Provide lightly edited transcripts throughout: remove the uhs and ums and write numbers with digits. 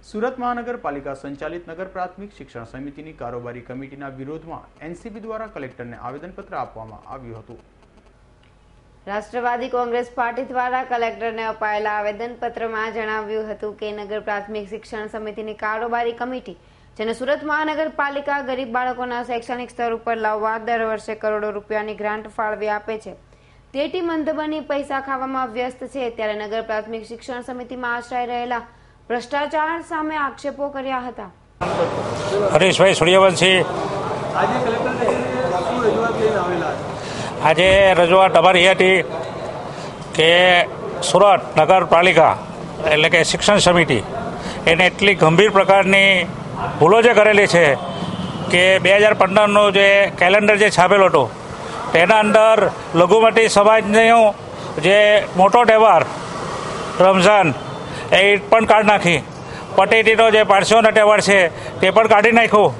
સુરત મહાનગરપાલિકા સંચાલિત નગર પ્રાથમિક શિક્ષણ સમિતિની કારોબારી કમિટીના વિરોધમાં એનસીપી દ્વારા કલેક્ટરને આવેદનપત્ર આપવામાં આવ્યું હતું। રાષ્ટ્રવાદી કોંગ્રેસ પાર્ટી દ્વારા કલેક્ટરને અપાયેલા આવેદનપત્રમાં જણાવ્યું હતું કે નગર પ્રાથમિક શિક્ષણ સમિતિની કારોબારી કમિટી જેને સુરત મહાનગરપાલિકા ગરીબ બાળકોના શૈક્ષણિક સ્તર ઉપર લાવવા દર વર્ષે કરોડો રૂપિયાની ગ્રાન્ટ ફાળવી આપે છે, તેટી મંદ બની પૈસા ખાવામાં વ્યસ્ત છે, ત્યારે નગર પ્રાથમિક શિક્ષણ સમિતિમાં આશ્રય રહેલા ભ્રષ્ટાચાર સામે આક્ષેપો કર્યા હતા। હરીશભાઈ સૂર્યવંશી, આજે રજૂઆત અમારી હતી કે સુરત નગરપાલિકા એટલે કે શિક્ષણ સમિતિ એને એટલી ગંભીર પ્રકારની ભૂલો જે કરેલી છે કે 2015નું જે કેલેન્ડર જે છાપેલું હતું તેના અંદર લઘુમતી સમાજનો જે મોટો તહેવાર રમઝાન એ પણ કાઢી નાખી, પટેટીનો જે પારસીઓનો તહેવાર છે તે પણ કાઢી નાખ્યું।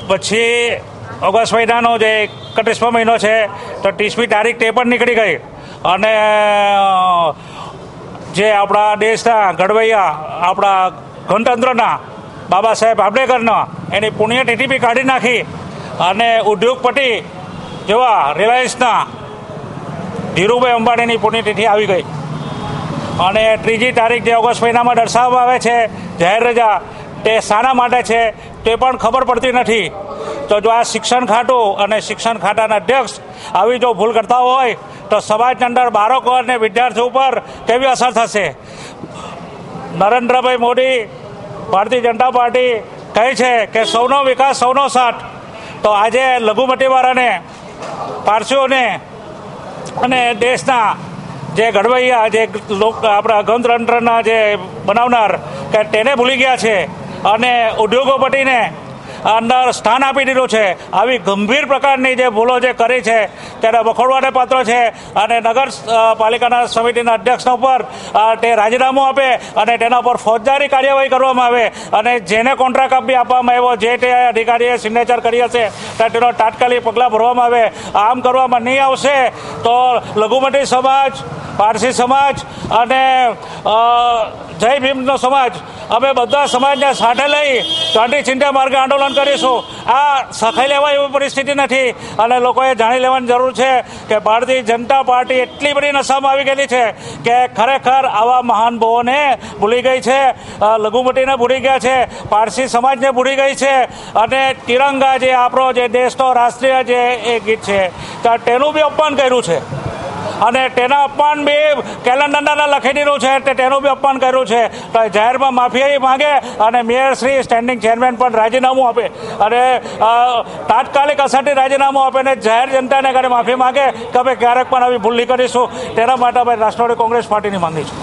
પછી ઓગસ્ટ મહિનાનો જે 31મો મહિનો છે તો 30મી તારીખ તે પણ નીકળી ગઈ અને જે આપણા દેશના ઘડવૈયા આપણા ગણતંત્રના બાબા સાહેબ આંબેડકરના એની પુણ્યતિથિ બી કાઢી નાખી અને ઉદ્યોગપતિ જેવા રિલાયન્સના ધીરુભાઈ અંબાણીની પુણ્યતિથિ આવી ગઈ અને 3જી તારીખ જે ઓગસ્ટ મહિનામાં દર્શાવવામાં આવે છે જાહેર રજા તે શાના માટે છે તે પણ ખબર પડતી નથી। તો જો આ શિક્ષણ ખાતું અને શિક્ષણ ખાતાના અધ્યક્ષ આવી જો ભૂલ કરતા હોય તો સમાજની અંદર બાળકો અને વિદ્યાર્થીઓ ઉપર કેવી અસર થશે? નરેન્દ્રભાઈ મોદી ભારતીય જનતા પાર્ટી કહે છે કે સૌનો વિકાસ સૌનો સાથ, તો આજે લઘુમતીવાળાને પારસીઓને અને દેશના જે ઘડવૈયા જે આપણા ગણતંત્રના જે બનાવનાર કે તેને ભૂલી ગયા છે અને ઉદ્યોગોપતિને અંદર સ્થાન આપી દીધું છે। આવી ગંભીર પ્રકારની જે ભૂલો જે કરી છે તેને વખોડવાને પાત્ર છે અને નગરપાલિકાના સમિતિના અધ્યક્ષના ઉપર તે રાજીનામું આપે અને તેના પર ફોજદારી કાર્યવાહી કરવામાં આવે અને જેને કોન્ટ્રાક્ટ આપી આપવામાં આવ્યો જે તે અધિકારીએ સિગ્નેચર કરી હશે તેનો તાત્કાલિક પગલાં ભરવામાં આવે। આમ કરવામાં નહીં આવશે તો લઘુમતી સમાજ, પારસી સમાજ અને જય ભીમનો સમાજ અમે બધા સમાજને સાથે લઈ ગાંધી ચિંતા માર્ગે આંદોલન કરીશું। આ સખાઈ લેવા એવી પરિસ્થિતિ નથી અને લોકોએ જાણી લેવાની જરૂર છે કે ભારતીય જનતા પાર્ટી એટલી બધી નશામાં આવી ગયેલી છે કે ખરેખર આવા મહાન ભાવોને ભૂલી ગઈ છે, લઘુમતીને ભૂલી ગયા છે, પારસી સમાજને ભૂલી ગઈ છે અને તિરંગા જે આપણો જે દેશનો રાષ્ટ્રીય જે એ ગીત છે તેનું બી અપમાન કર્યું છે અને તેના અપમાન બી કેલેન્ડરના લખી દીધું છે તેનું બી અપમાન કર્યું છે। તો જાહેરમાં માફી માંગે અને મેયર શ્રી સ્ટેન્ડિંગ ચેરમેન પણ રાજીનામું આપે અને તાત્કાલિક અસરથી રાજીનામું આપે અને જાહેર જનતાને ઘરે માફી માંગે કે અમે ક્યારેક પણ આવી ભૂલ નહીં કરીશું। તેના માટે અમે રાષ્ટ્રવાદી કોંગ્રેસ પાર્ટીની માંગી છે।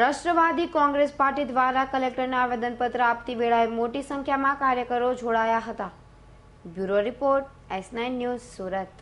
રાષ્ટ્રવાદી કોંગ્રેસ પાર્ટી દ્વારા કલેક્ટરને આવેદનપત્ર આપતી વેળાએ મોટી સંખ્યામાં કાર્યકરો જોડાયા હતા। Bureau report S9 news Surat.